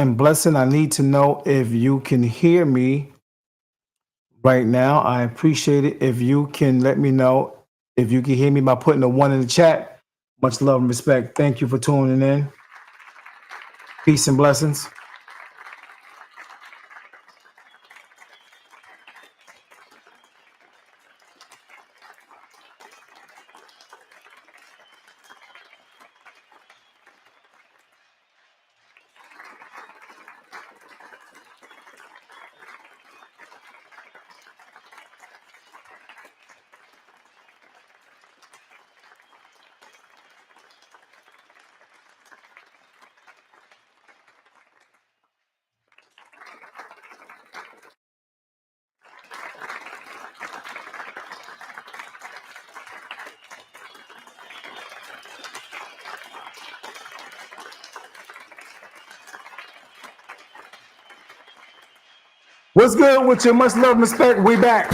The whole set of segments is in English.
and blessing. I need to know if you can hear me right now. I appreciate it. If you can let me know if you can hear me by putting a one in the chat. Much love and respect. Thank you for tuning in. Peace and blessings. What's good with you? Much love and respect. We back.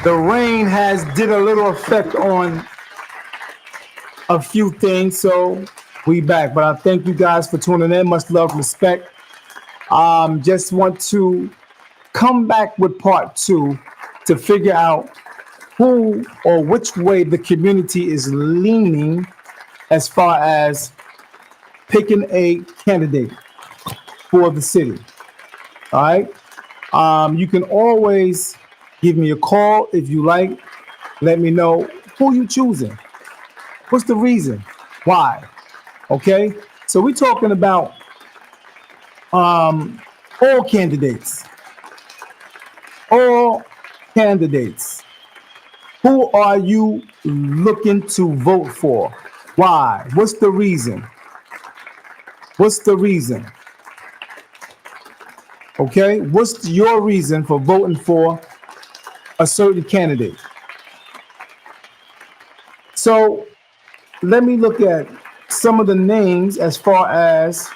The rain has did a little effect on a few things, so we back. But I thank you guys for tuning in. Much love and respect. Just want to come back with part two to figure out who or which way the community is leaning as far as picking a candidate for the city. All right. You can always give me a call if you like. Let me know who you choosing. What's the reason? Why? Okay. So we're talking about all candidates. All candidates. Who are you looking to vote for? Why? What's the reason? What's the reason? Okay, what's your reason for voting for a certain candidate? So let me look at some of the names as far as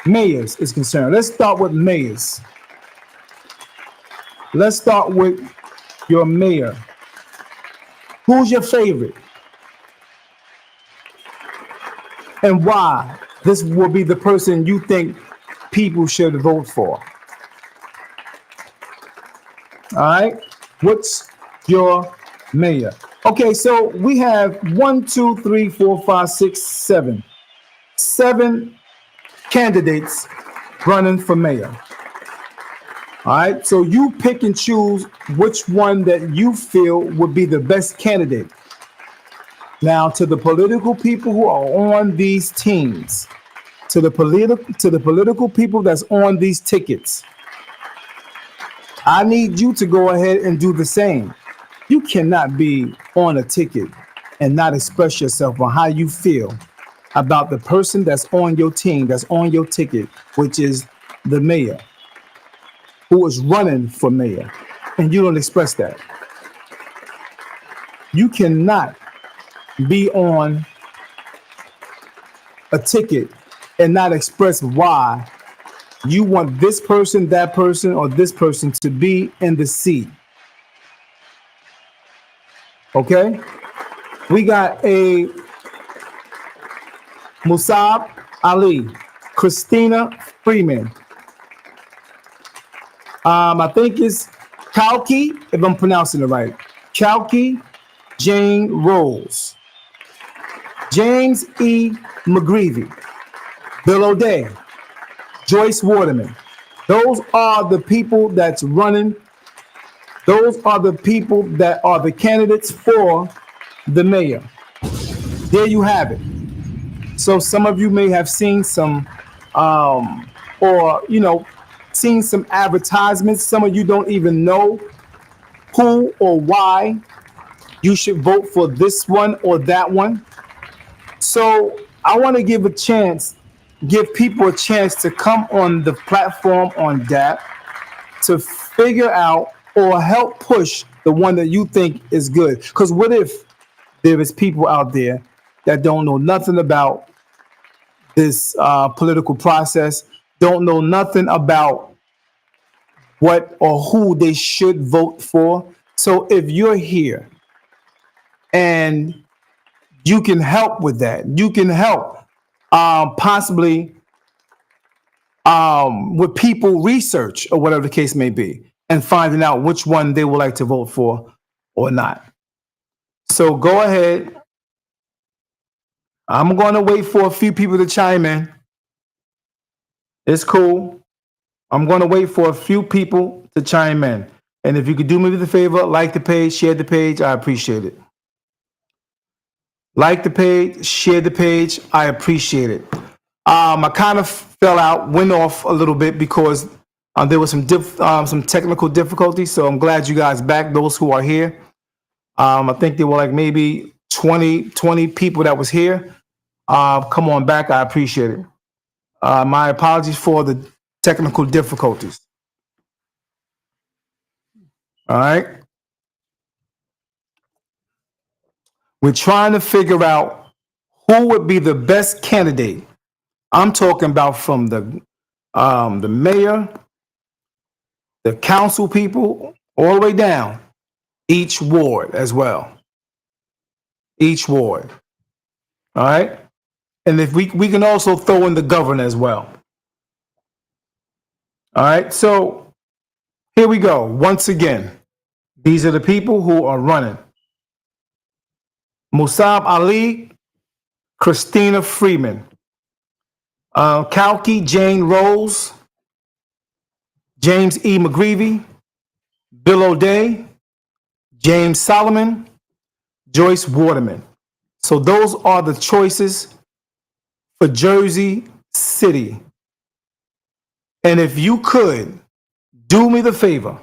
mayors is concerned. Let's start with mayors. Let's start with your mayor. Who's your favorite? And why? This will be the person you think people should vote for. All right. What's your mayor? Okay, so we have 1, 2, 3, 4, 5, 6, 7. 7 candidates running for mayor. All right. So you pick and choose which one that you feel would be the best candidate. Now, to the political people who are on these teams, to the political people that's on these tickets, I need you to go ahead and do the same. You cannot be on a ticket and not express yourself on how you feel about the person that's on your team, that's on your ticket, which is the mayor, who is running for mayor, and you don't express that. You cannot be on a ticket and not express why you want this person, that person, or this person to be in the seat. Okay? We got a Musab Ali, Christina Freeman. I think it's Kalki, if I'm pronouncing it right. Kalki Jane Rose, James E. McGreevy, Bill O'Day, Joyce Waterman. Those are the people that's running. Those are the people that are the candidates for the mayor. There you have it. So some of you may have seen some, or, seen some advertisements. Some of you don't even know who or why you should vote for this one or that one. So I want to give people a chance to come on the platform on D.A.P to figure out or help push the one that you think is good. Because what if there is people out there that don't know nothing about this political process, don't know nothing about what or who they should vote for? So if you're here and you can help with that, you can help possibly with people research or whatever the case may be, and finding out which one they would like to vote for or not. So go ahead. I'm going to wait for a few people to chime in. It's cool. I'm going to wait for a few people to chime in. And if you could do me the favor, like the page, share the page, I appreciate it. Like the page, share the page, I appreciate it. I kind of fell out, went off a little bit because there was some technical difficulties. So I'm glad you guys back, those who are here. I think there were like maybe 20 people that was here. Come on back, I appreciate it. My apologies for the technical difficulties. All right. We're trying to figure out who would be the best candidate. I'm talking about from the mayor, the council people, all the way down, each ward as well. Each ward. All right. And if we can also throw in the governor as well. All right. So here we go. Once again, these are the people who are running. Musab Ali, Christina Freeman, Kalki Jane Rose, James E. McGreevy, Bill O'Day, James Solomon, Joyce Waterman. So those are the choices for Jersey City. And if you could do me the favor,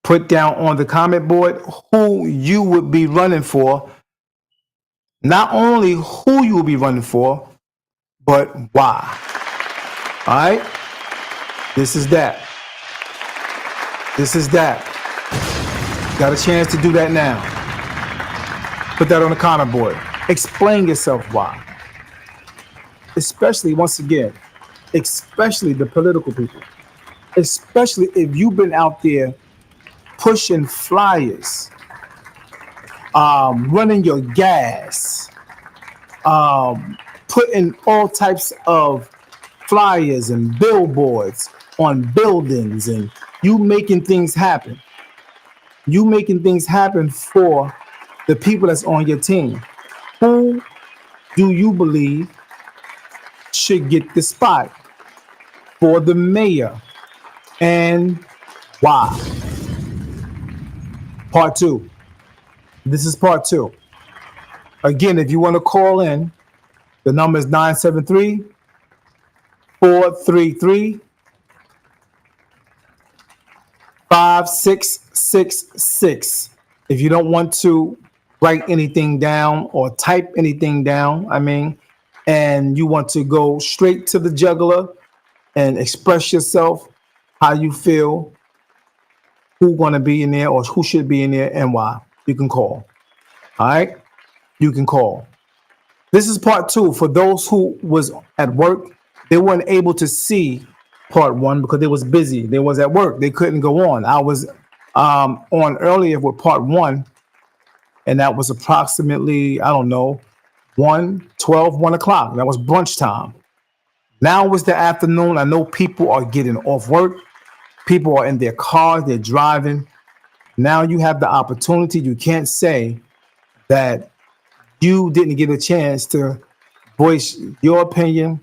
put down on the comment board who you would be running for. Not only who you will be running for, but why. All right? This is that. This is that. Got a chance to do that now. Put that on the comment board. Explain yourself why. Especially, once again, especially the political people. Especially if you've been out there pushing flyers, running your gas, putting all types of flyers and billboards on buildings, and you making things happen. You making things happen for the people that's on your team. Who do you believe should get the spot for the mayor, and why? Part two. This is part two. Again, if you want to call in, the number is 973-433-5666. If you don't want to write anything down or type anything down, and you want to go straight to the jugular and express yourself, how you feel, who's going to be in there or who should be in there and why, you can call. All right? You can call. This is part two. For those who was at work, they weren't able to see part one because they was busy. They was at work. They couldn't go on. I was on earlier with part one, and that was approximately, 1 o'clock. That was brunch time. Now it's the afternoon. I know people are getting off work. People are in their cars. They're driving. Now you have the opportunity. You can't say that you didn't get a chance to voice your opinion,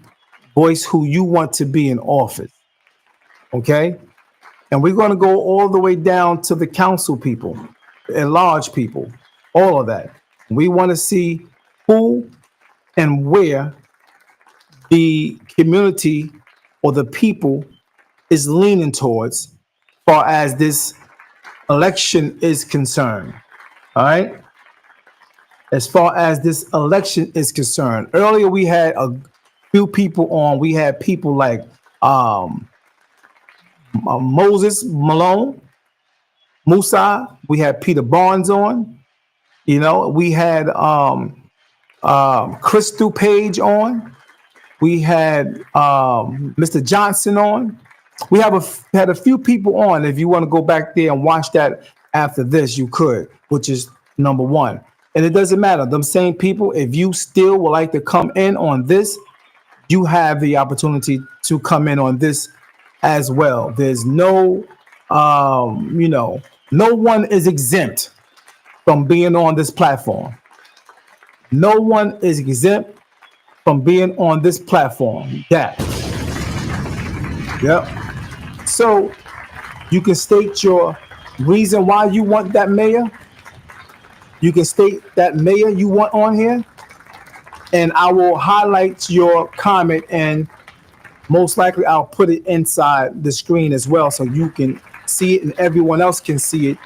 voice who you want to be in office. Okay? And we're going to go all the way down to the council people, at-large people, all of that. We want to see who and where the community or the people is leaning towards as far as this election is concerned. All right? As far as this election is concerned. Earlier, we had a few people on. We had people like Moses Malone, Musa. We had Peter Barnes on. We had Crystal Page on. We had Mr. Johnson on. We had a few people on. If you want to go back there and watch that after this, you could, which is number one. And it doesn't matter. Them same people, if you still would like to come in on this, you have the opportunity to come in on this as well. There's no, no one is exempt from being on this platform. No one is exempt from being on this platform. That. Yep. So you can state your reason why you want that mayor. You can state that mayor you want on here, and I will highlight your comment, and most likely I'll put it inside the screen as well so you can see it and everyone else can see it,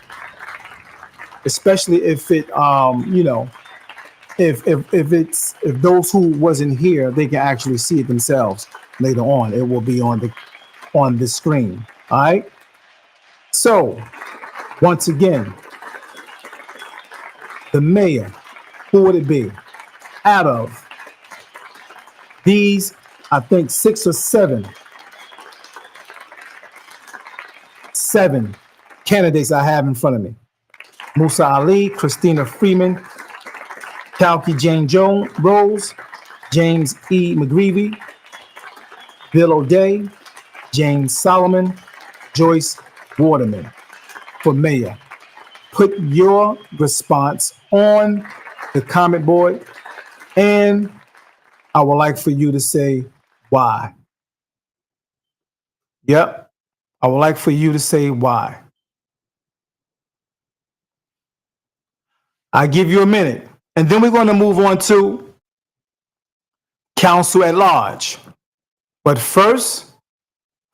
especially if it if those who wasn't here, they can actually see it themselves later on. It will be on the screen. All right. So once again, the mayor, who would it be? Out of these, I think 7 candidates I have in front of me. Musa Ali, Christina Freeman, Kalki Jane Rose, James E. McGreevy, Bill O'Day, James Solomon, Joyce Waterman for mayor. Put your response on the comment board, and I would like for you to say why. Yep, I would like for you to say why. I give you a minute, and then we're going to move on to council at large. But first,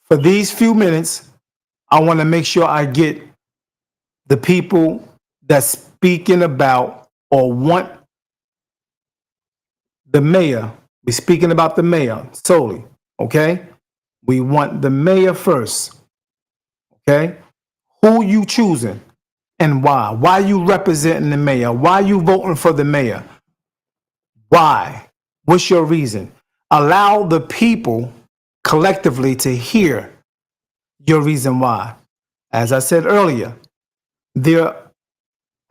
for these few minutes, I want to make sure I get the people that's speaking about or want the mayor. We're speaking about the mayor solely, okay? We want the mayor first, okay? Who you choosing and why? Why you representing the mayor? Why you voting for the mayor? Why? What's your reason? Allow the people collectively to hear your reason why. As I said earlier, there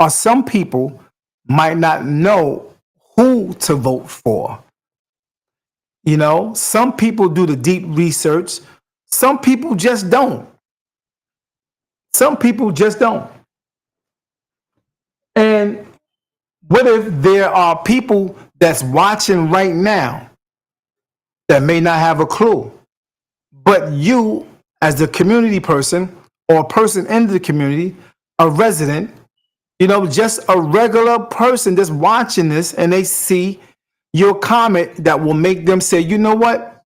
are some people might not know who to vote for. You know, some people do the deep research. Some people just don't. Some people just don't. And what if there are people that's watching right now that may not have a clue, but you, as the community person or a person in the community, a resident, just a regular person that's watching this, and they see your comment that will make them say, you know what?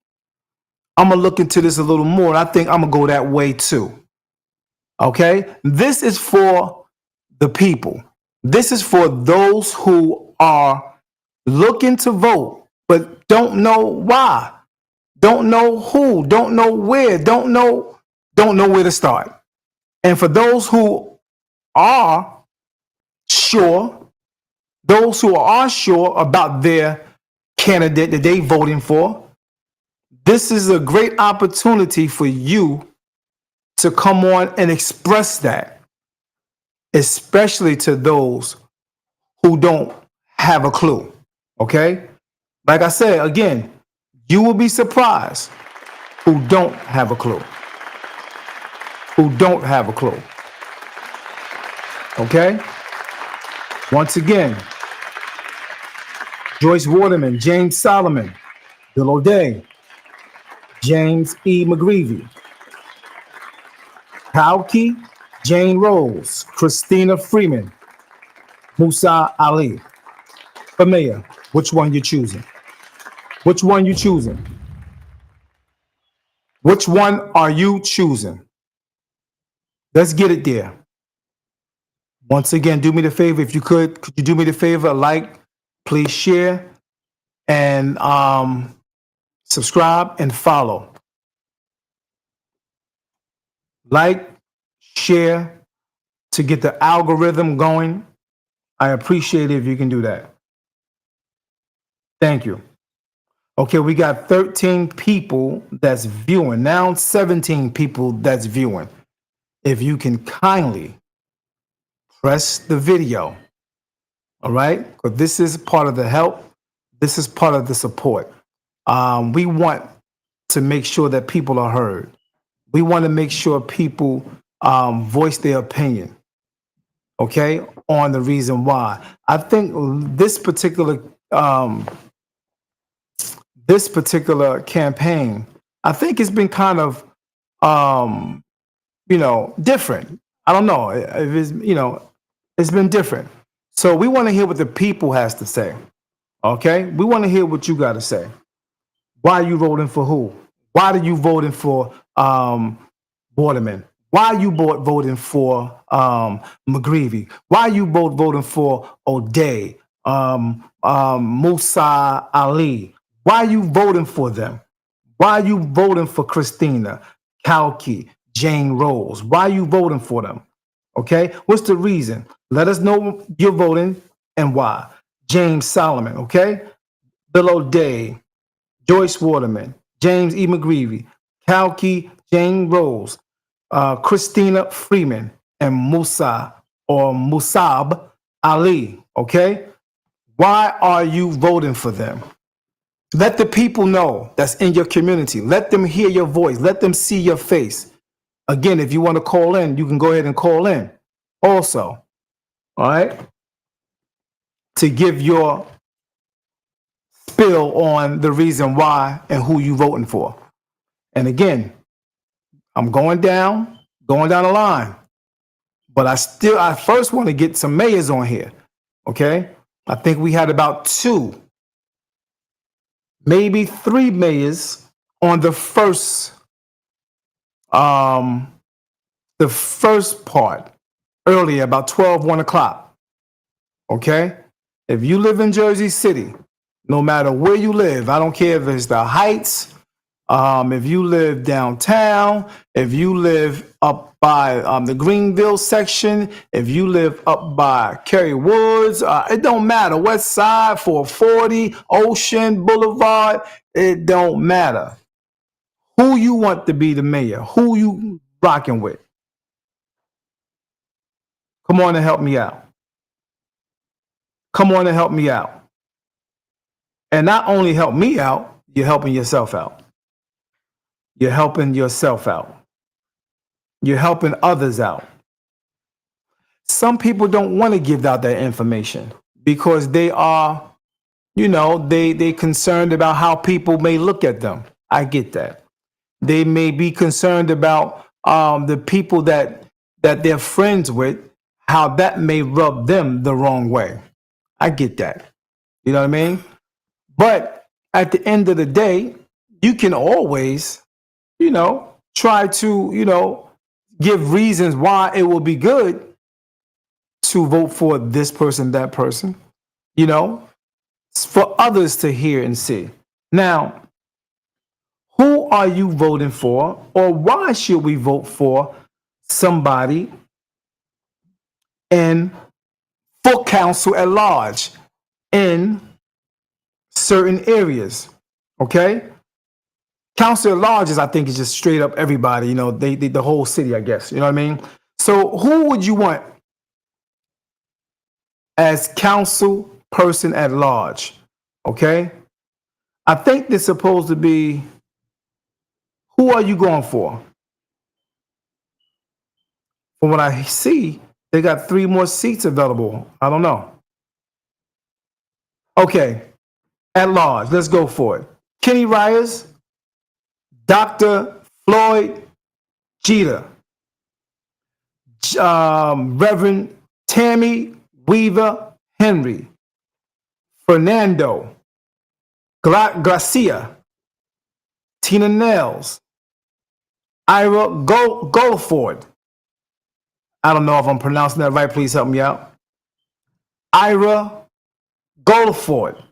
I'm going to look into this a little more. And I think I'm going to go that way too. Okay? This is for the people. This is for those who are looking to vote, but don't know why, don't know who, don't know where, don't know where to start. And for those who are sure, about their candidate that they voting for, this is a great opportunity for you to come on and express that, especially to those who don't have a clue. Okay? Like I said, again, you will be surprised who don't have a clue. Who don't have a clue. Okay? Once again, Joyce Waterman, James Solomon, Bill O'Day, James E. McGreevy, Kalki Jane Rose, Christina Freeman, Musa Ali. For mayor, which one you choosing? Which one you choosing? Which one are you choosing? Let's get it there. Once again, do me the favor, if you could you do me the favor, like, please share, and subscribe and follow. Like, share to get the algorithm going. I appreciate it if you can do that. Thank you. Okay, we got 13 people that's viewing. Now 17 people that's viewing. If you can kindly press the video All right, because this is part of the help. This is part of the support. We want to make sure that people are heard. We want to make sure people voice their opinion, okay, on the reason why. I think um, this particular campaign, I think it's been kind of um, different. I don't know if it's it's been different. So we want to hear what the people has to say. Okay, we want to hear what you got to say. Why are you voting for who? Why are you voting for Waterman? Why are you voting for McGreevy? Why are you both voting for O'Day, Musa Ali? Why are you voting for them? Why are you voting for Christina, Kalki, Jane Rose? Why are you voting for them? Okay, what's the reason? Let us know you're voting and why. James Solomon, okay? Bill O'Day, Joyce Waterman, James E. McGreevy, Kalki Jane Rose, Christina Freeman, and Musa or Musab Ali. Okay? Why are you voting for them? Let the people know that's in your community. Let them hear your voice. Let them see your face. Again, if you want to call in, you can go ahead and call in also. All right? To give your spill on the reason why and who you voting for. And again, I'm going down the line. But I first want to get some mayors on here. Okay. I think we had about two, maybe three mayors on um, the first part earlier, about 12, 1 o'clock. Okay. If you live in Jersey City, no matter where you live, I don't care if it's the Heights, if you live downtown, if you live up by the Greenville section, if you live up by Kerry Woods, it don't matter. West Side, 440, Ocean Boulevard, it don't matter. Who you want to be the mayor? Who you rocking with? Come on and help me out. Come on and help me out. And not only help me out, you're helping yourself out. You're helping yourself out. You're helping others out. Some people don't want to give out that information because they are, they concerned about how people may look at them. I get that. They may be concerned about the people that they're friends with, how that may rub them the wrong way. I get that. You know what I mean? But at the end of the day, you can always, try to, give reasons why it will be good to vote for this person, that person, you know, for others to hear and see. Now, who are you voting for, or why should we vote for somebody in for council at large in certain areas? Okay, council at large is, I think, is just straight up everybody. They the whole city, I guess. You know what I mean? So, who would you want as council person at large? Okay, I think they're supposed to be. Who are you going for? From what I see, they got three more seats available. I don't know. Okay, at large, let's go for it. Kenny Ryers, Dr. Floyd Jeter, Reverend Tammy Weaver Henry, Fernando Garcia, Tina Nels, Ira Goldford. I don't know if I'm pronouncing that right. Please help me out. Ira Goldford,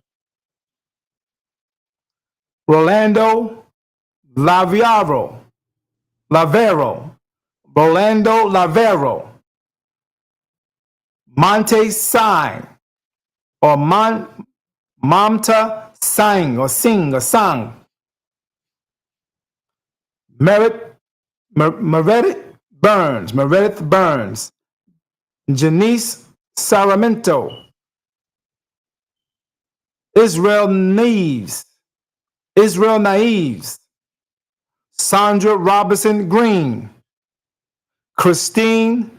Rolando Lavero, Rolando Lavero, Monte Sign, or Mamta Sang, or Sing, or Sang, Meredith Burns, Janice Saramento, Israel Neves, Israel Naives, Sandra Robinson Green, Christine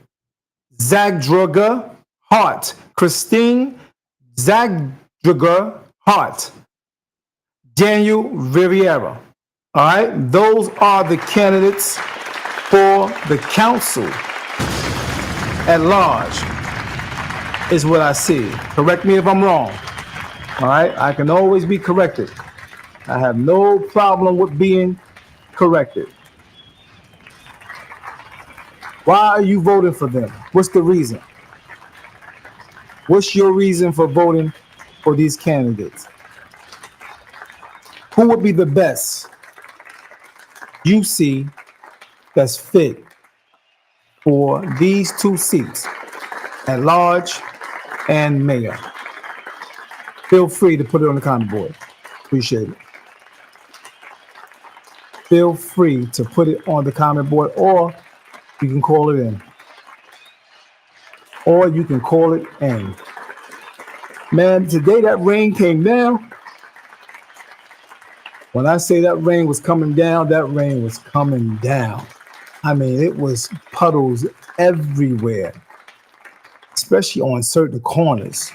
Zagdruga Hart, Christine Zagdruga Hart, Daniel Riviera. All right, those are the candidates for the council at large, is what I see. Correct me if I'm wrong. All right, I can always be corrected. I have no problem with being corrected. Why are you voting for them? What's the reason? What's your reason for voting for these candidates? Who would be the best you see that's fit for these two seats, at large and mayor? Feel free to put it on the comment board. Appreciate it. Feel free to put it on the comment board, or you can call it in. Or you can call it in. Man, today that rain came down. When I say that rain was coming down, that rain was coming down. I mean, it was puddles everywhere, especially on certain corners.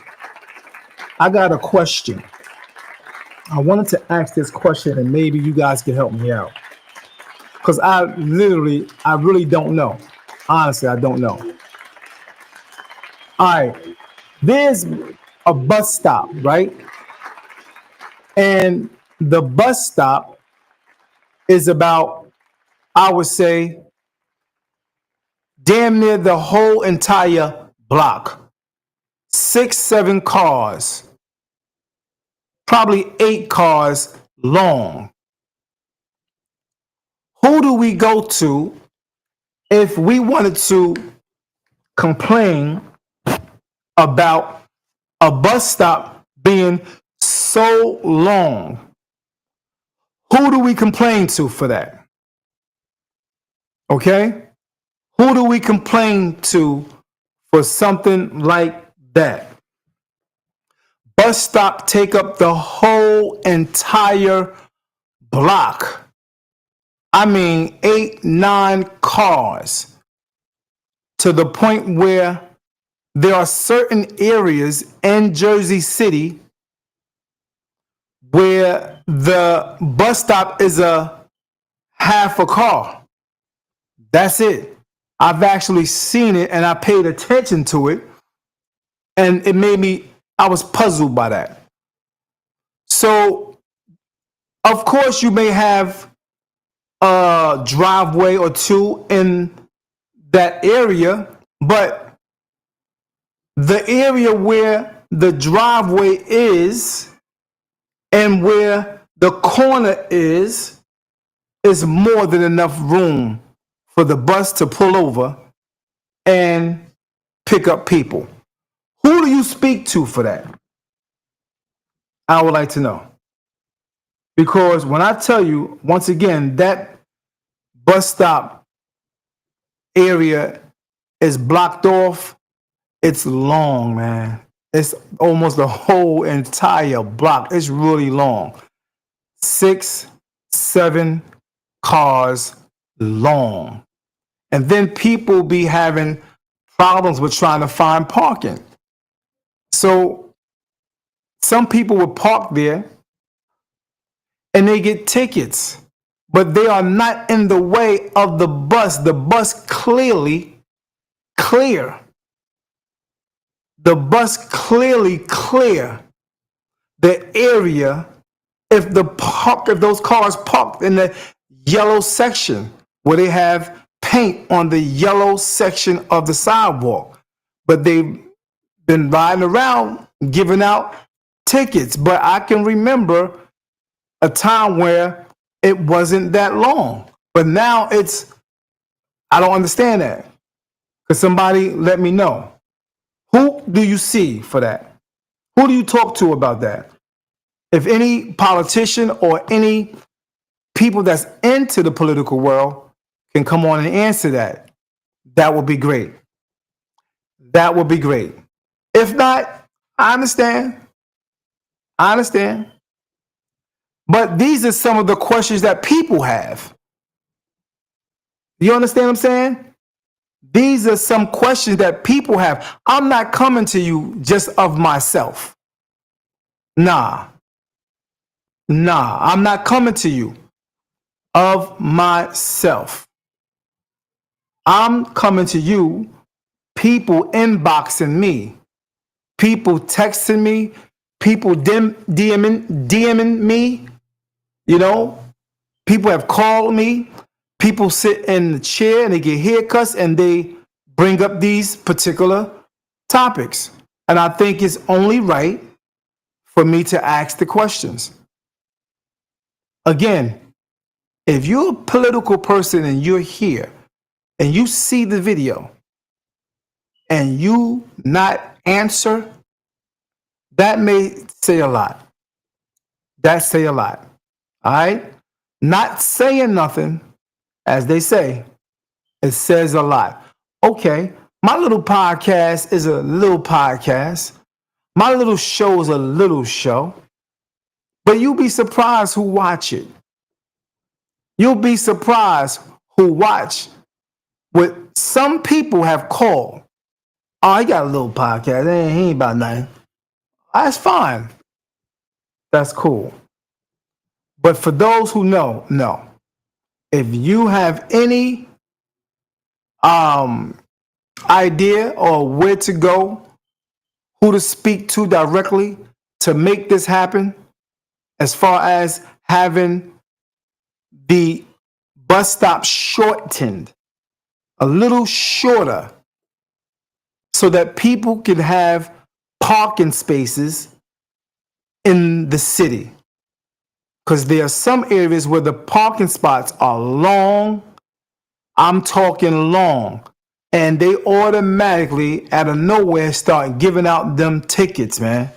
I got a question. I wanted to ask this question, and maybe you guys can help me out. Because I really don't know. Honestly, I don't know. All right, there's a bus stop, right? And the bus stop is about, I would say, damn near the whole entire block. 6, 7 cars, probably 8 cars long. Who do we go to if we wanted to complain about a bus stop being so long? Who do we complain to for that? Okay? Who do we complain to for something like that? Bus stop take up the whole entire block. I mean, 8, 9 cars, to the point where there are certain areas in Jersey City where the bus stop is a half a car. That's it. I've actually seen it, and I paid attention to it, and I was puzzled by that. So, of course, you may have a driveway or two in that area, but the area where the driveway is and where the corner is more than enough room for the bus to pull over and pick up people. Who do you speak to for that? I would like to know. Because when I tell you, once again, that bus stop area is blocked off, it's long, man. It's almost the whole entire block. It's really long. 6, 7 cars long. And then people be having problems with trying to find parking. So some people would park there and they get tickets, but they are not in the way of the bus. The bus clearly clear. The bus clearly clear the area if those cars parked in the yellow section where they have paint on the yellow section of the sidewalk. But they've been riding around giving out tickets. But I can remember a time where it wasn't that long. But now I don't understand that. Could somebody let me know? Who do you see for that? Who do you talk to about that? If any politician or any people that's into the political world can come on and answer that, that would be great. That would be great. If not, I understand. I understand. But these are some of the questions that people have. You understand what I'm saying? These are some questions that people have. I'm not coming to you just of myself. Nah, nah, I'm not coming to you of myself. I'm coming to you, people inboxing me, people texting me, people DMing me, you know, people have called me, people sit in the chair and they get haircuts and they bring up these particular topics. And I think it's only right for me to ask the questions. Again, if you're a political person and you're here and you see the video and you not answer, that may say a lot. That say a lot. All right? Not saying nothing, as they say, it says a lot. Okay, my little podcast is a little podcast. My little show is a little show. But you'll be surprised who watch it. You'll be surprised who watch what some people have called. Oh, he got a little podcast. He ain't about nothing. That's fine. That's cool. But for those who know, no. If you have any um, idea or where to go, who to speak to directly to make this happen, as far as having the bus stop shortened a little shorter so that people can have parking spaces in the city. Because there are some areas where the parking spots are long. I'm talking long. And they automatically, out of nowhere, start giving out them tickets, man.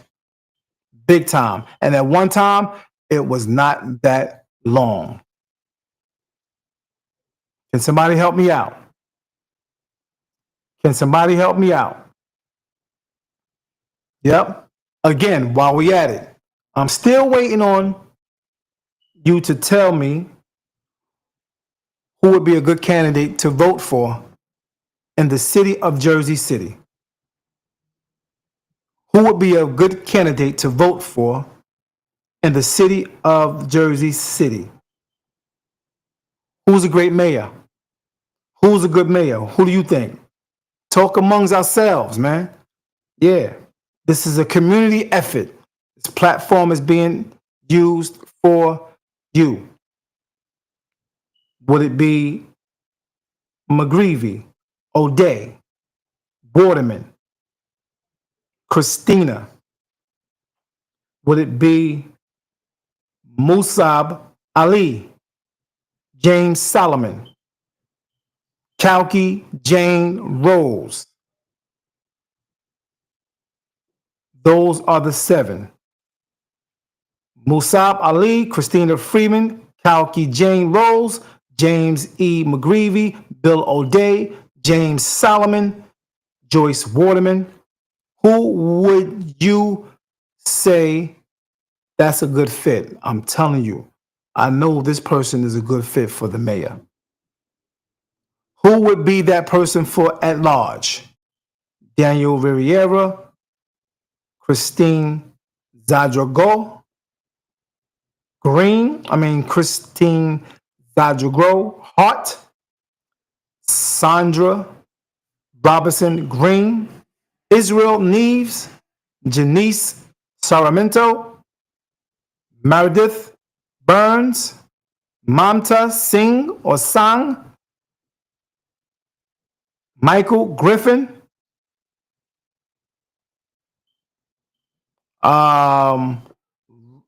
Big time. And at one time, it was not that long. Can somebody help me out? Can somebody help me out? Yep. Again, while we at it, I'm still waiting on you to tell me who would be a good candidate to vote for in the city of Jersey City. Who would be a good candidate to vote for in the city of Jersey City? Who's a great mayor? Who's a good mayor? Who do you think? Talk amongst ourselves, man. Yeah. This is a community effort. This platform is being used for you. Would it be McGreevy, O'Day, Waterman, Christina? Would it be Musab Ali, James Solomon, Kalki Jane Rose? Those are the 7. Musab Ali, Christina Freeman, Kalki Jane Rose, James E. McGreevy, Bill O'Day, James Solomon, Joyce Waterman. Who would you say that's a good fit? I'm telling you, I know this person is a good fit for the mayor. Who would be that person for at large? Daniel Riviera, Christine Zadrago, Christine Zadrago, Hart, Sandra Robinson Green, Israel Neves, Janice Saramento, Meredith Burns, Mamta Singh or Sang, Michael Griffin.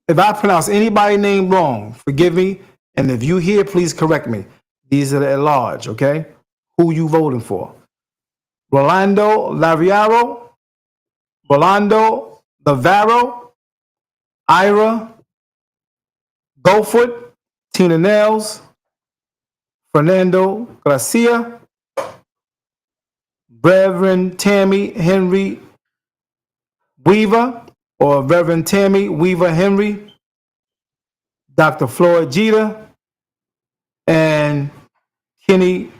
If I pronounce anybody's name wrong, forgive me. And if you hear, please correct me. These are at large, okay? Who you voting for? Rolando Laviaro, Rolando Lavaro, Ira Gofoot, Tina Nels, Fernando Garcia, Reverend Tammy Henry Weaver, or Reverend Tammy Weaver Henry, Dr. Floyd Jeter, and Kenny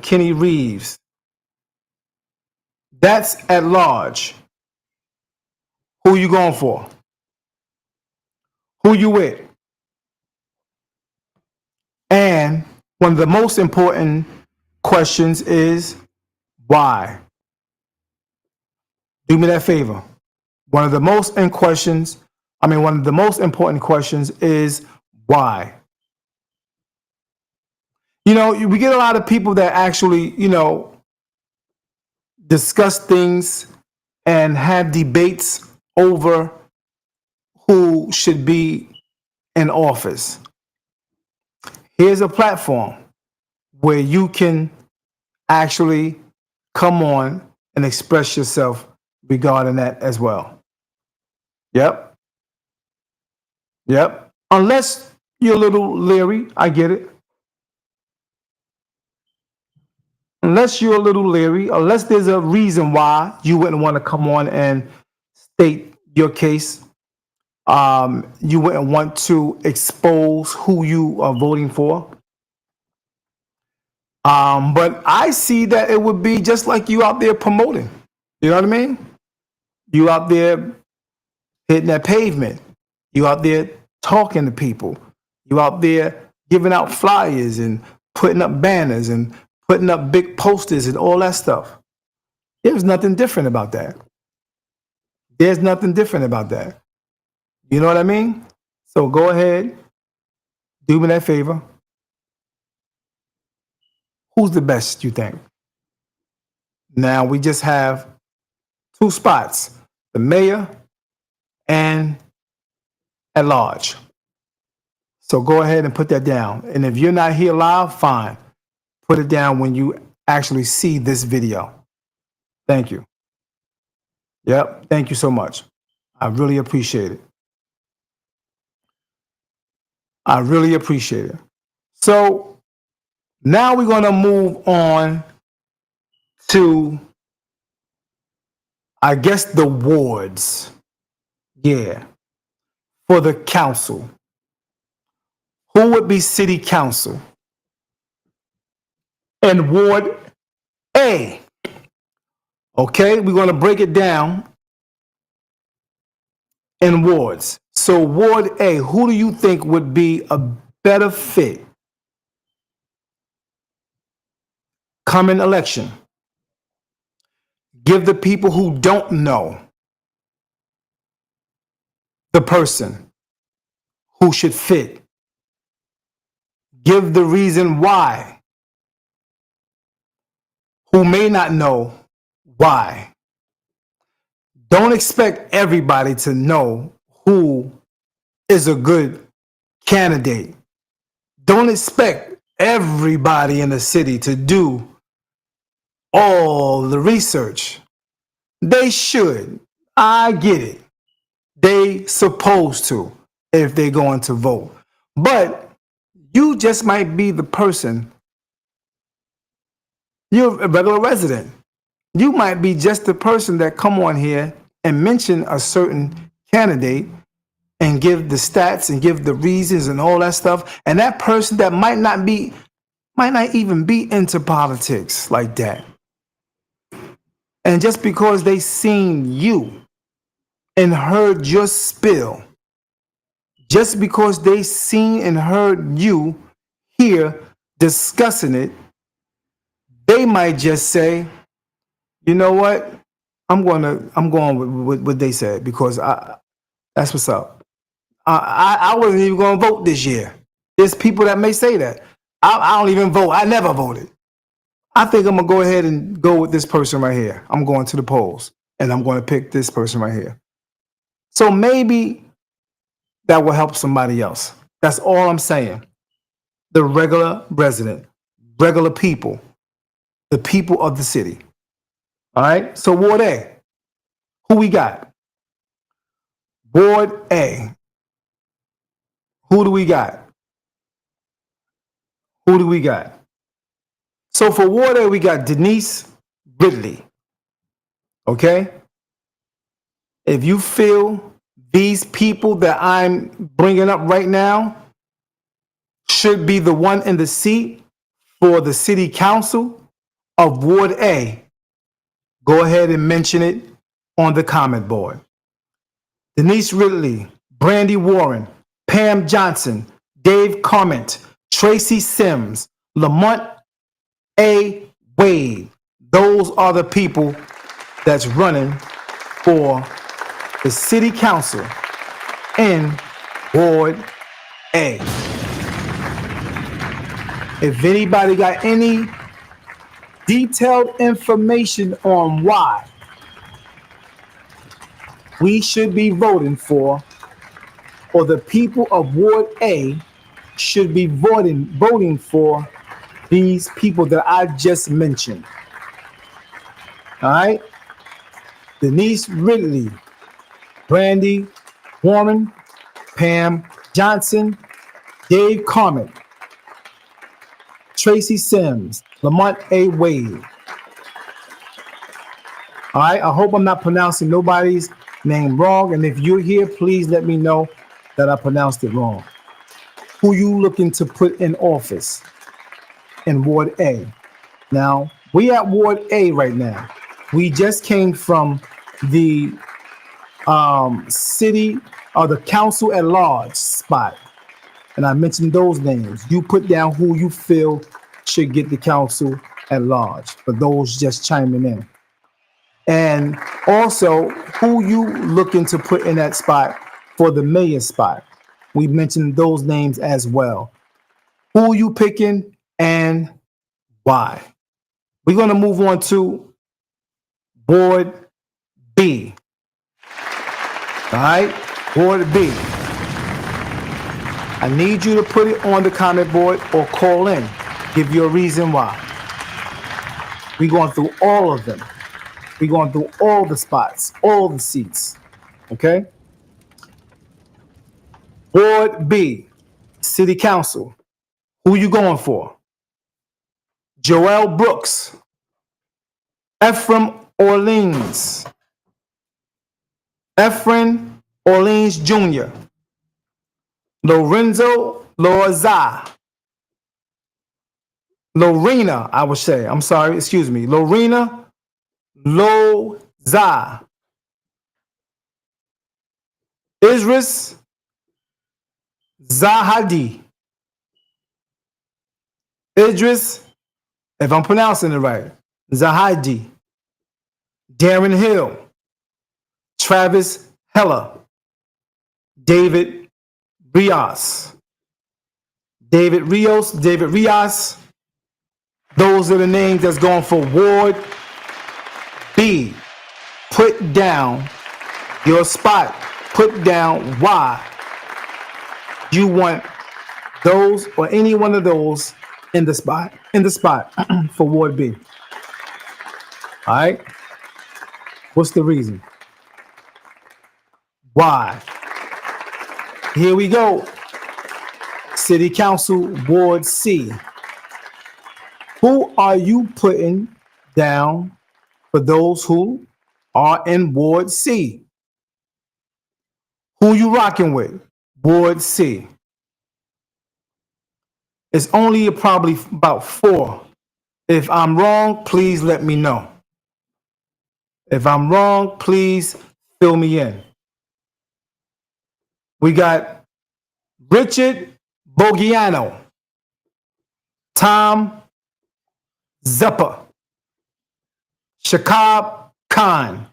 Kenny Reeves. That's at large. Who you going for? Who you with? And one of the most important questions is why? Do me that favor. One of the most important questions is why. We get a lot of people that actually, discuss things and have debates over who should be in office. Here's a platform where you can actually come on and express yourself regarding that as well. Yep. Yep. Unless you're a little leery, I get it. Unless you're a little leery, unless there's a reason why you wouldn't want to come on and state your case, you wouldn't want to expose who you are voting for. But I see that it would be just like you out there promoting. You know what I mean? You out there hitting that pavement. You out there talking to people. You out there giving out flyers and putting up banners and putting up big posters and all that stuff. There's nothing different about that. There's nothing different about that. You know what I mean? So go ahead, do me that favor. Who's the best, you think? Now we just have two spots, the mayor and at large. So go ahead and put that down. And if you're not here live, fine. Put it down when you actually see this video. Thank you. Yep, thank you so much. I really appreciate it. I really appreciate it. So now we're going to move on to, I guess, the wards. Yeah, for the council. Who would be city council? And Ward A. Okay, we're going to break it down in wards. So Ward A, who do you think would be a better fit coming election? Give the people who don't know the person who should fit. Give the reason why, who may not know why. Don't expect everybody to know who is a good candidate. Don't expect everybody in the city to do all the research. They should. I get it. They supposed to if they're going to vote. But you just might be the person. You're a regular resident. You might be just the person that come on here and mention a certain candidate and give the stats and give the reasons and all that stuff. And that person that might not even be into politics like that. And just because they seen you and heard your spill, just because they seen and heard you here discussing it, they might just say, you know what? I'm going with what they said because that's what's up. I wasn't even going to vote this year. There's people that may say that. I don't even vote. I never voted. I think I'm going to go ahead and go with this person right here. I'm going to the polls and I'm going to pick this person right here. So maybe that will help somebody else. That's all I'm saying. The regular resident, regular people, the people of the city. All right. So Ward A, who we got? Ward A. Who do we got? Who do we got? So for Ward A, we got Denise Ridley. Okay. If you feel these people that I'm bringing up right now should be the one in the seat for the city council of Ward A, go ahead and mention it on the comment board. Denise Ridley, Brandy Warren, Pam Johnson, Dave Comment, Tracy Sims, Lamont A. Wade. Those are the people that's running for the city council in Ward A. If anybody got any detailed information on why we should be voting for, or the people of Ward A should be voting for these people that I just mentioned. All right? Denise Ridley, Brandy Warren, Pam Johnson, Dave Carmen, Tracy Sims, Lamont A. Wade. All right, I hope I'm not pronouncing nobody's name wrong. And if you're here, please let me know that I pronounced it wrong. Who you looking to put in office in Ward A? Now, we at Ward A right now. We just came from the city or the council at large spot. And I mentioned those names. You put down who you feel should get the council at large, for those just chiming in. And also, who you looking to put in that spot for the mayor spot. We mentioned those names as well. Who you picking and why? We're going to move on to Board B. All right, Board B. I need you to put it on the comment board or call in. Give you a reason why. We're going through all of them. We're going through all the spots, all the seats. Okay? Board B, City Council. Who you going for? Joel Brooks, Ephraim Orleans, Ephraim Orleans Jr., Lorenzo Loza, Lorena, I would say. I'm sorry, excuse me. Lorena Loza, Idris Zahadi, Idris, if I'm pronouncing it right, Zahadi, Darren Hill, Travis Heller, David Rios. David Rios. Those are the names that's going for Ward B. Put down your spot. Put down why you want those or any one of those in the spot for Ward B. All right. What's the reason? Why? Here we go. City Council Ward C. Who are you putting down for those who are in Ward C? Who you rocking with? Ward C. It's only probably about 4. If I'm wrong, please let me know. If I'm wrong, please fill me in. We got Richard Bogiano, Tom Zeppa, Shakab Khan,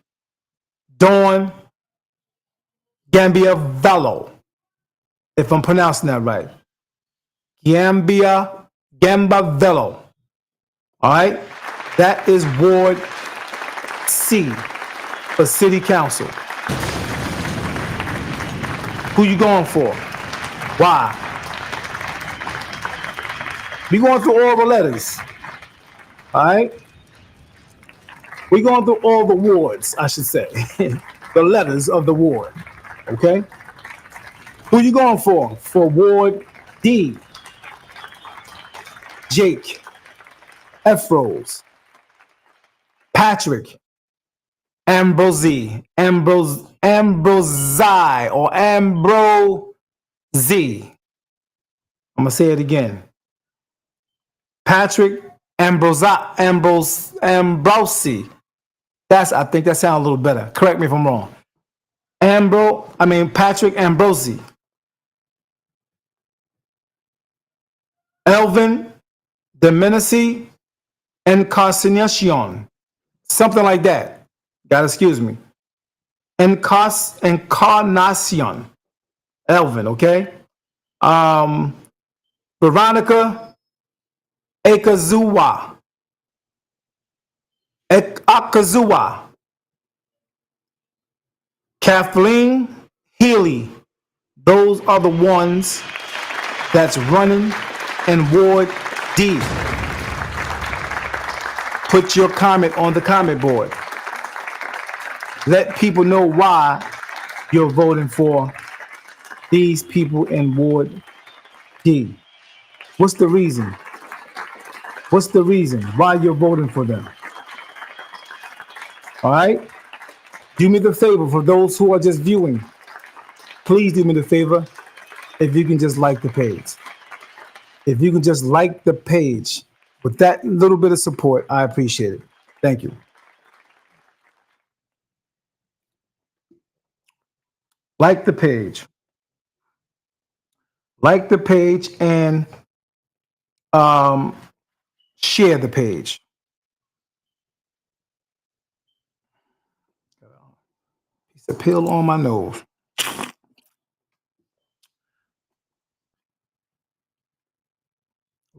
Dawn Gambiavello, if I'm pronouncing that right. Gambavello. All right? That is Ward C for City Council. Who you going for? Why? We going through all the letters. All right? We're going through all the wards, I should say. The letters of the ward. Okay? Who you going for? For Ward D. Jake Efros, Patrick Ambrosi, Ambrosi, or Ambrosi. I'm gonna say it again. Patrick Ambrosi. I think that sounds a little better. Correct me if I'm wrong. Patrick Ambrosi. Elvin Domenici Encarnacion. Something like that. God excuse me. Encarnacion. Elvin, okay? Veronica Akazuwa. Akazuwa. Kathleen Healy. Those are the ones that's running in Ward D. Put your comment on the comment board. Let people know why you're voting for these people in Ward D. What's the reason? What's the reason why you're voting for them? All right? Do me the favor, for those who are just viewing, please do me the favor if you can just like the page. If you can just like the page, with that little bit of support, I appreciate it. Thank you. Like the page. Like the page and share the page. Piece of pill on my nose.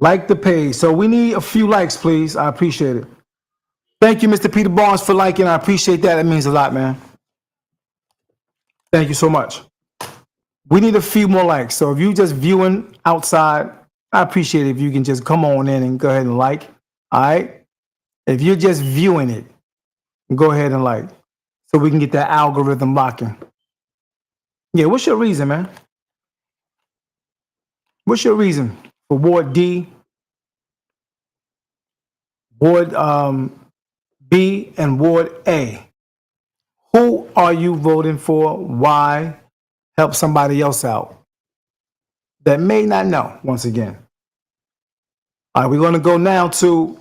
Like the page. So we need a few likes, please. I appreciate it. Thank you, Mr. Peter Barnes, for liking. I appreciate that. It means a lot, man. Thank you so much. We need a few more likes. So if you just viewing outside, I appreciate it if you can just come on in and go ahead and like. All right. If you're just viewing it, go ahead and like, so we can get that algorithm locking. Yeah, what's your reason, man? What's your reason for Ward D, Ward B, and Ward A? Who are you voting for? Why? Help somebody else out that may not know, once again. All right, we're going to go now to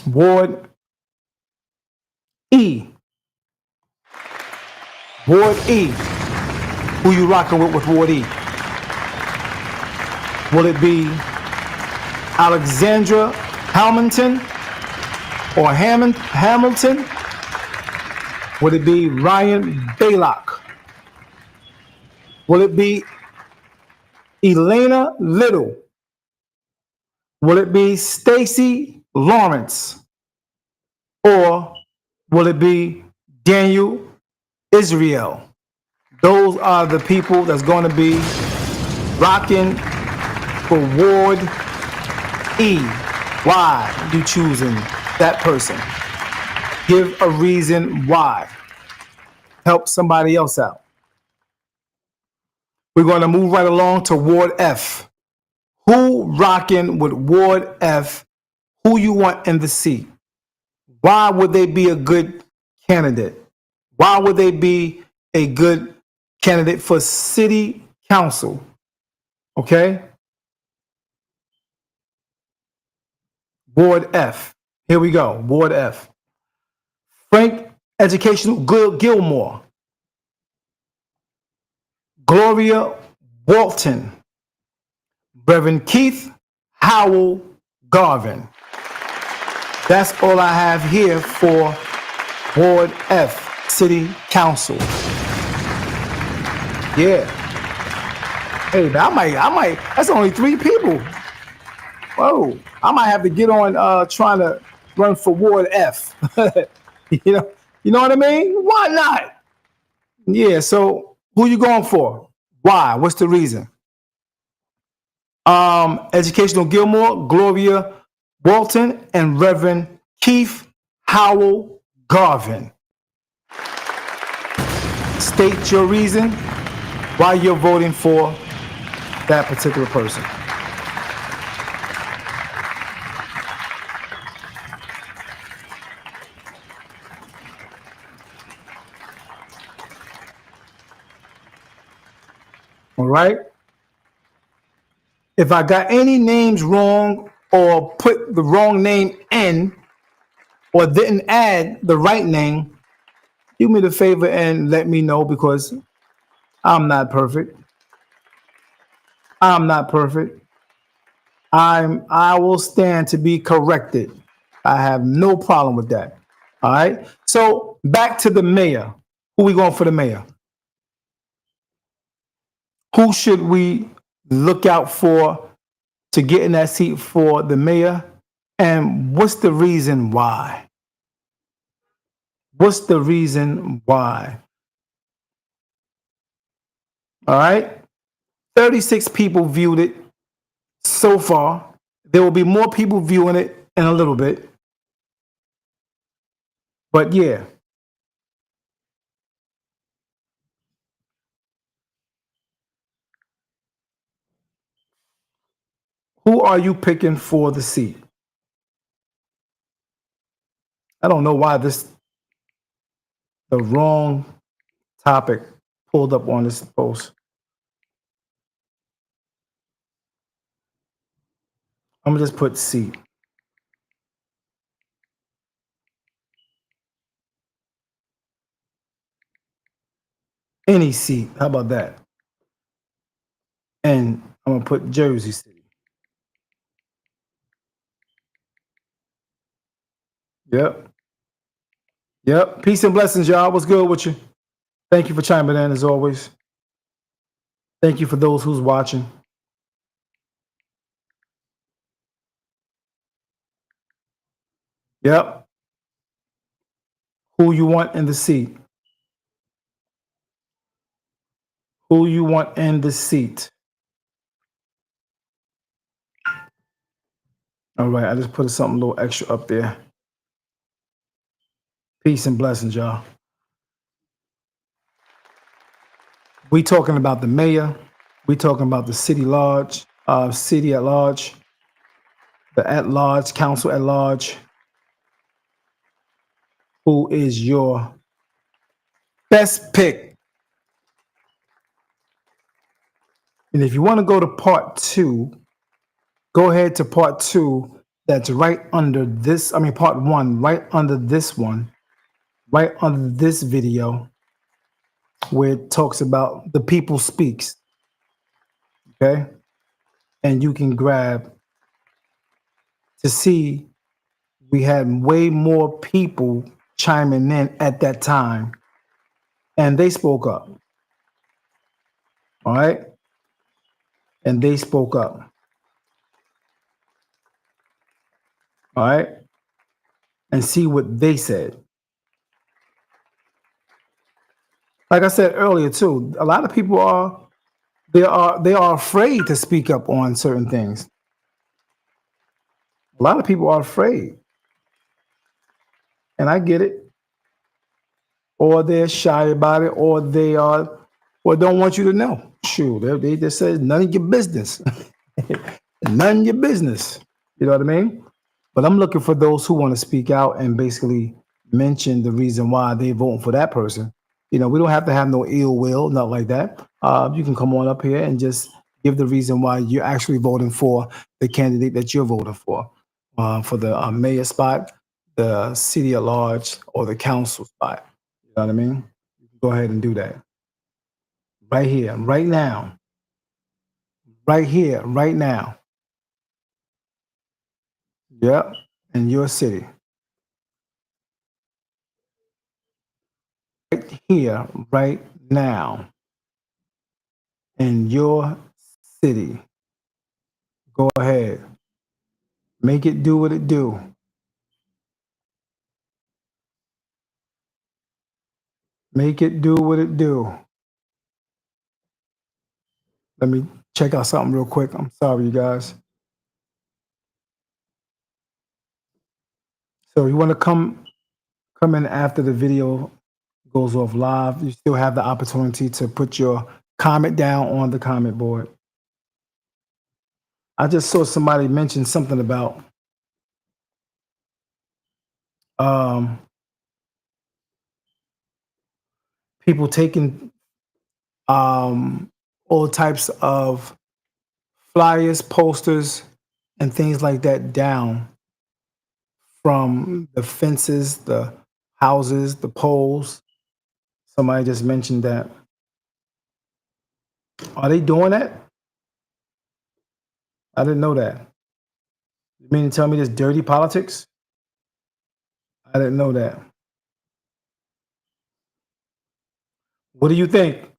Ward E. Ward E. Who you rocking with Ward E? Will it be Alexandra Hamilton or Hamilton? Would it be Ryan Baylock? Will it be Elena Little? Will it be Stacy Lawrence? Or will it be Daniel Israel? Those are the people that's going to be rocking for Ward E. Why are you choosing that person? Give a reason why. Help somebody else out. We're going to move right along to Ward F. Who rocking with Ward F? Who you want in the seat? Why would they be a good candidate? Why would they be a good candidate for city council? Okay? Ward F. Here we go. Ward F. Frank Educational Gilmore. Gloria Walton. Reverend Keith Howell Garvin. That's all I have here for Ward F, City Council. Yeah. Hey, man, I might, that's only 3 people. Whoa, I might have to get on trying to run for Ward F. You know what I mean? Why not? Yeah, so who you going for? Why? What's the reason? Educational Gilmore, Gloria Walton, and Reverend Keith Howell Garvin. State your reason why you're voting for that particular person. All right. If I got any names wrong or put the wrong name in or didn't add the right name, do me the favor and let me know because I'm not perfect. I'm not perfect. I will stand to be corrected. I have no problem with that. All right. So back to the mayor. Who we going for the mayor? Who should we look out for to get in that seat for the mayor? And what's the reason why? What's the reason why? All right. 36 people viewed it so far. There will be more people viewing it in a little bit. But yeah, who are you picking for the seat? I don't know why the wrong topic pulled up on this post. I'm gonna just put seat. Any seat. How about that? And I'm gonna put Jersey City. Yep. Yep. Peace and blessings, y'all. What's good with you? Thank you for chiming in as always. Thank you for those who's watching. Yep. Who you want in the seat? Who you want in the seat? All right, I just put something a little extra up there. Peace and blessings, y'all. We talking about the mayor. We talking about the city at large, the at large, council at large. Who is your best pick? And if you want to go to part two, go ahead to part two. That's right under this. I mean, part one, right under this one, right under this video, where it talks about the people speaks. Okay. And you can grab to see we had way more people chiming in at that time and they spoke up. All right. And they spoke up. All right. And see what they said. Like I said earlier, too, a lot of people are afraid to speak up on certain things. A lot of people are afraid. And I get it. Or they're shy about it, or they are, or don't want you to know. Shoot, they just say none of your business. None of your business. You know what I mean? But I'm looking for those who want to speak out and basically mention the reason why they voting for that person. You know, we don't have to have no ill will, not like that. You can come on up here and just give the reason why you're actually voting for the candidate that you're voting for the mayor spot, the city at large, or the council spot. You know what I mean? Go ahead and do that right here, right now, right here, right now. Yep, in your city. Right here, right now, in your city. Go ahead. Make it do what it do. Make it do what it do. Let me check out something real quick. I'm sorry, you guys. So you want to come in after the video goes off live. You still have the opportunity to put your comment down on the comment board. I just saw somebody mention something about um, people taking all types of flyers, posters, and things like that down from the fences, the houses, the poles. Somebody just mentioned that. Are they doing that? I didn't know that. You mean to tell me this dirty politics? I didn't know that. What do you think?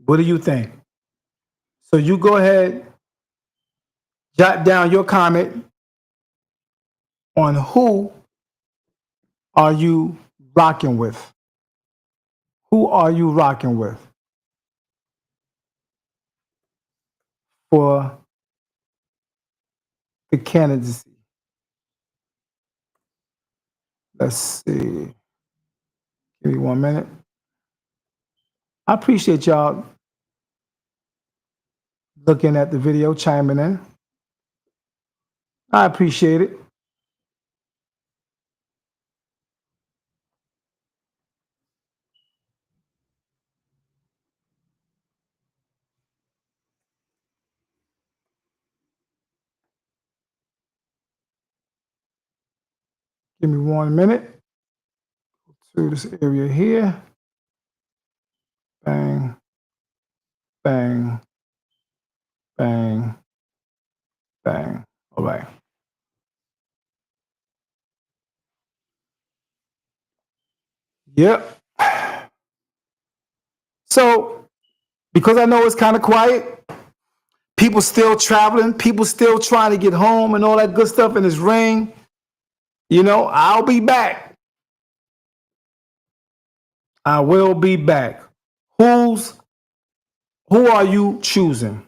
What do you think? So you go ahead, jot down your comment on who are you rocking with? Who are you rocking with for the candidacy? Let's see. Give me 1 minute. I appreciate y'all looking at the video, chiming in. I appreciate it. Give me 1 minute to this area here. Bang, bang, bang, bang. All right. Yep. So, because I know it's kind of quiet, people still traveling, people still trying to get home and all that good stuff in this rain, I'll be back. I will be back. Who are you choosing?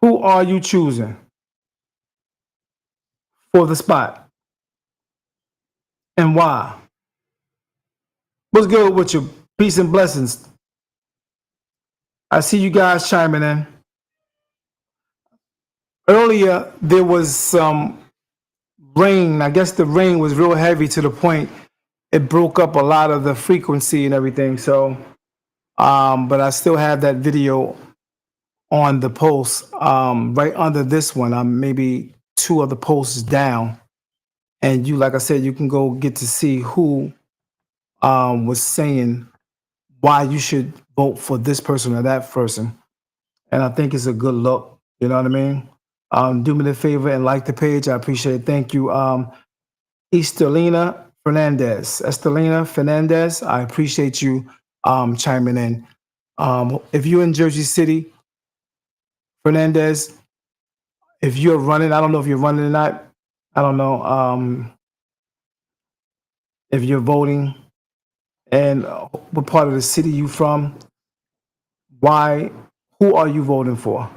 Who are you choosing for the spot? And why? What's good with you? Peace and blessings. I see you guys chiming in. Earlier, there was some rain. I guess the rain was real heavy to the point it broke up a lot of the frequency and everything. So, but I still have that video on the post right under this one. I'm maybe 2 other posts down. And you, like I said, you can go get to see who was saying why you should vote for this person or that person. And I think it's a good look. You know what I mean? Do me the favor and like the page. I appreciate it. Thank you. Estelina Fernandez, I appreciate you chiming in. If you're in Jersey City, Fernandez, if you're running, I don't know if you're running or not. I don't know if you're voting and what part of the city you from. Why? Who are you voting for?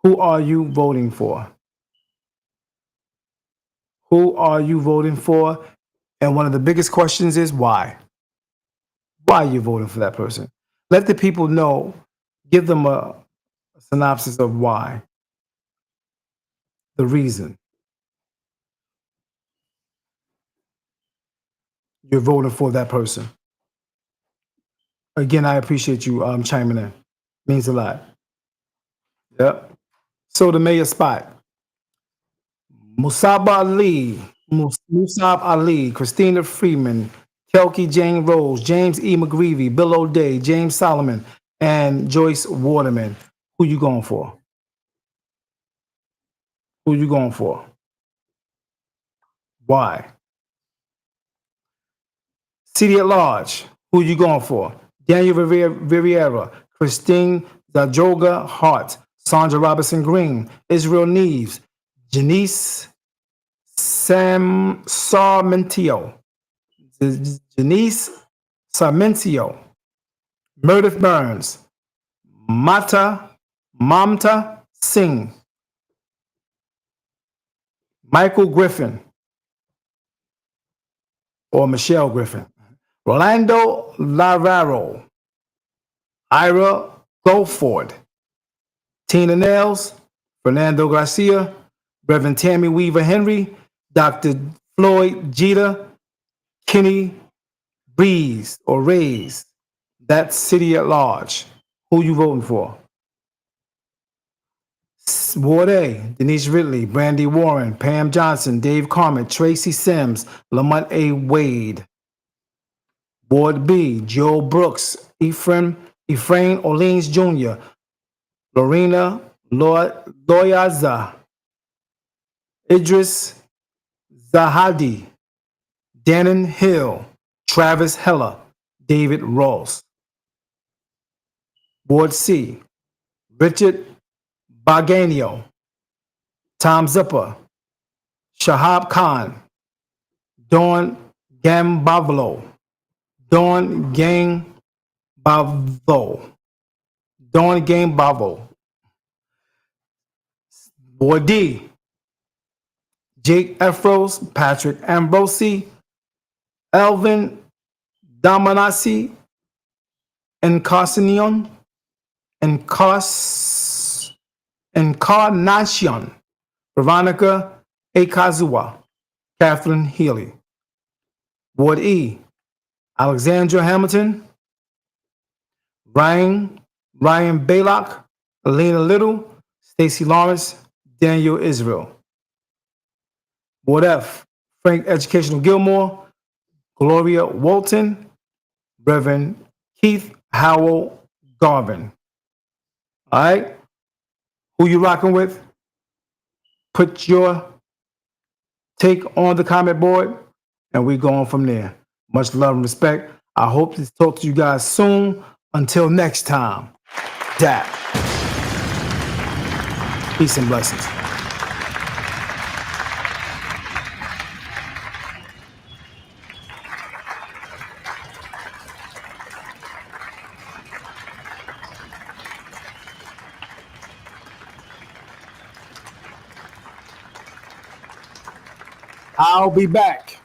Who are you voting for? Who are you voting for? And one of the biggest questions is why? Why are you voting for that person? Let the people know. Give them a synopsis of why, the reason you're voting for that person. Again, I appreciate you chiming in. Means a lot. Yep. So the mayor spot. Musab Ali, Christina Freeman, Kelky Jane Rose, James E. McGreevy, Bill O'Day, James Solomon, and Joyce Waterman. Who you going for? Who you going for? Why? City at large. Who you going for? Daniel Riviera, Christine Zajoga Hart, Sandra Robinson Green, Israel Neves, Janice Sarmentio, Janice Sarmentio, Meredith Burns, Mamta Singh, Michael Griffin, or Michelle Griffin, Rolando Lavaro, Ira Goldford, Tina Nails, Fernando Garcia, Reverend Tammy Weaver Henry, Dr. Floyd Jeter, Kenny Breeze or Rays, that city at large. Who you voting for? Ward A, Denise Ridley, Brandy Warren, Pam Johnson, Dave Carmen, Tracy Sims, Lamont A. Wade. Ward B, Joe Brooks, Ephraim Orleans Jr., Lorena Loyaza, Idris Zahadi, Dannon Hill, Travis Heller, David Ross. Ward C, Richard Baganio, Tom Zipper, Shahab Khan, Dawn Gambavlo, Dawn Gangbavo, Dawn Gangbavo. Ward D, Jake Efros, Patrick Ambrosi, Elvin Damanasi, Encarnacion, Encarnacion, Veronica Akazuwa, Kathleen Healy. Ward E, Alexandra Hamilton, Ryan Baylock, Elena Little, Stacy Lawrence, Daniel Israel. Ward F, Frank Educational Gilmore, Gloria Walton, Reverend Keith Howell Garvin. All right? Who you rocking with? Put your take on the comment board, and we going from there. Much love and respect. I hope to talk to you guys soon. Until next time, D.A.P. Peace and blessings. I'll be back.